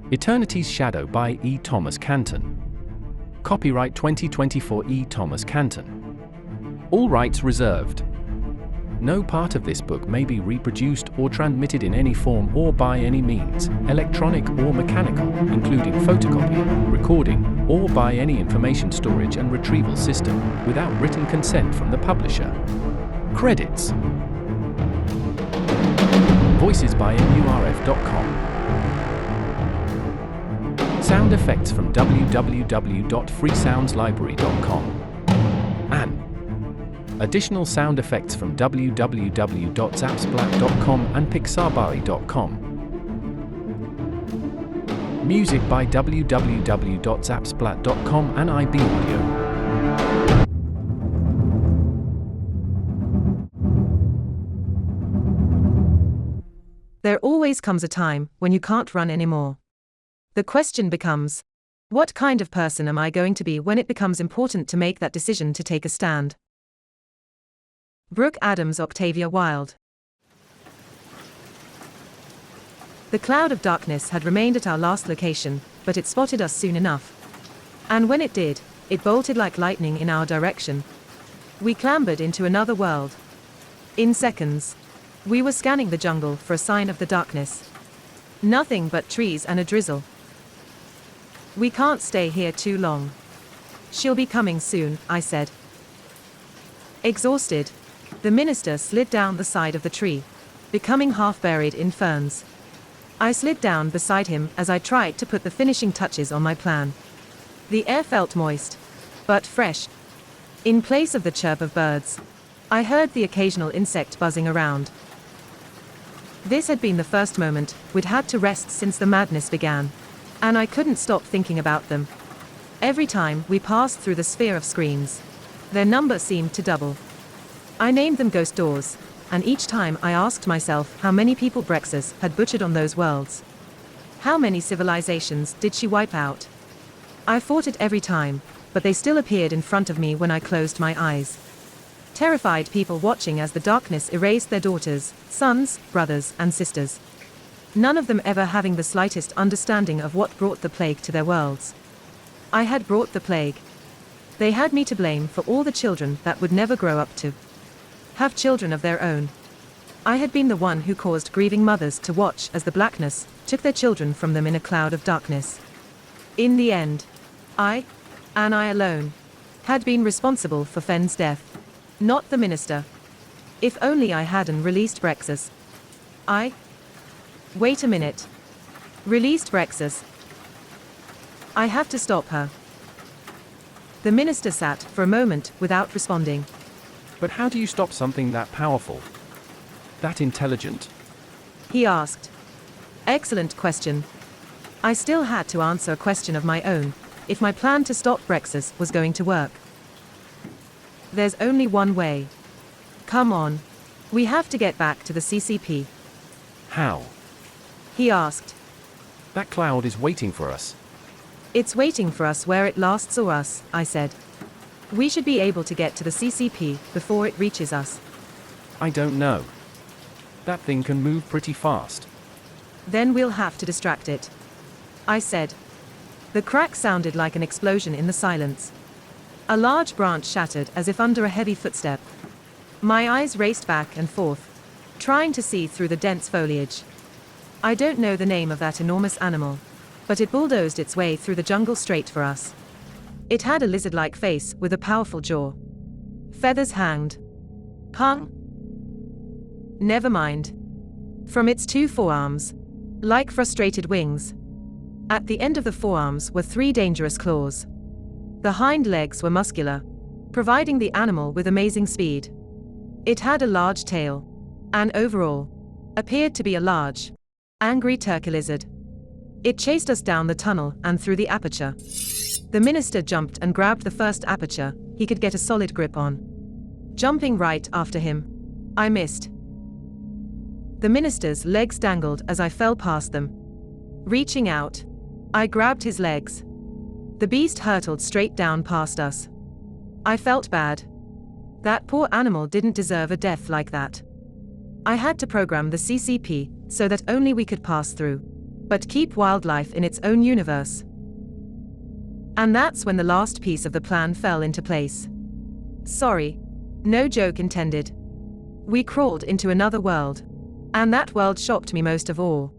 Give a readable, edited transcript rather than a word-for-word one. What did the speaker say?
Eternity's Shadow by E. Thomas Canton. Copyright 2024 E. Thomas Canton. All rights reserved. No part of this book may be reproduced or transmitted in any form or by any means, electronic or mechanical, including photocopy, recording, or by any information storage and retrieval system, without written consent from the publisher. Credits. Voices by MURF.com. Sound effects from www.freesoundslibrary.com. And additional sound effects from www.zapsplat.com and pixabari.com. Music by www.zapsplat.com and IB Audio. There always comes a time when you can't run anymore. The question becomes, what kind of person am I going to be when it becomes important to make that decision to take a stand? Brooke Adams, Octavia Wilde. The cloud of darkness had remained at our last location, but it spotted us soon enough. And when it did, it bolted like lightning in our direction. We clambered into another world. In seconds, we were scanning the jungle for a sign of the darkness. Nothing but trees and a drizzle. We can't stay here too long. She'll be coming soon, I said. Exhausted, the minister slid down the side of the tree, becoming half buried in ferns. I slid down beside him as I tried to put the finishing touches on my plan. The air felt moist, but fresh. In place of the chirp of birds, I heard the occasional insect buzzing around. This had been the first moment we'd had to rest since the madness began, and I couldn't stop thinking about them. Every time we passed through the sphere of screens, their number seemed to double. I named them ghost doors, and each time I asked myself how many people Brexus had butchered on those worlds. How many civilizations did she wipe out? I fought it every time, but they still appeared in front of me when I closed my eyes. Terrified people watching as the darkness erased their daughters, sons, brothers, and sisters. None of them ever having the slightest understanding of what brought the plague to their worlds. I had brought the plague. They had me to blame for all the children that would never grow up to have children of their own. I had been the one who caused grieving mothers to watch as the blackness took their children from them in a cloud of darkness. In the end, I, and I alone, had been responsible for Fenn's death, not the minister. If only I hadn't released Brexus. Wait a minute. Released Brexus. I have to stop her. The minister sat for a moment without responding. But how do you stop something that powerful? That intelligent? He asked. Excellent question. I still had to answer a question of my own, if my plan to stop Brexus was going to work. There's only one way. Come on. We have to get back to the CCP. How? He asked. That cloud is waiting for us. It's waiting for us where it lasts or us, I said. We should be able to get to the CCP before it reaches us. I don't know. That thing can move pretty fast. Then we'll have to distract it, I said. The crack sounded like an explosion in the silence. A large branch shattered as if under a heavy footstep. My eyes raced back and forth, trying to see through the dense foliage. I don't know the name of that enormous animal, but it bulldozed its way through the jungle straight for us. It had a lizard-like face with a powerful jaw. Feathers hanged. Hung? Never mind. From its two forearms, like frustrated wings. At the end of the forearms were three dangerous claws. The hind legs were muscular, providing the animal with amazing speed. It had a large tail, and overall, appeared to be a large, angry turkey lizard. It chased us down the tunnel and through the aperture. The minister jumped and grabbed the first aperture he could get a solid grip on. Jumping right after him, I missed. The minister's legs dangled as I fell past them. Reaching out, I grabbed his legs. The beast hurtled straight down past us. I felt bad. That poor animal didn't deserve a death like that. I had to program the CCP so that only we could pass through. but keep wildlife in its own universe. And that's when the last piece of the plan fell into place. Sorry. No joke intended. We crawled into another world. And that world shocked me most of all.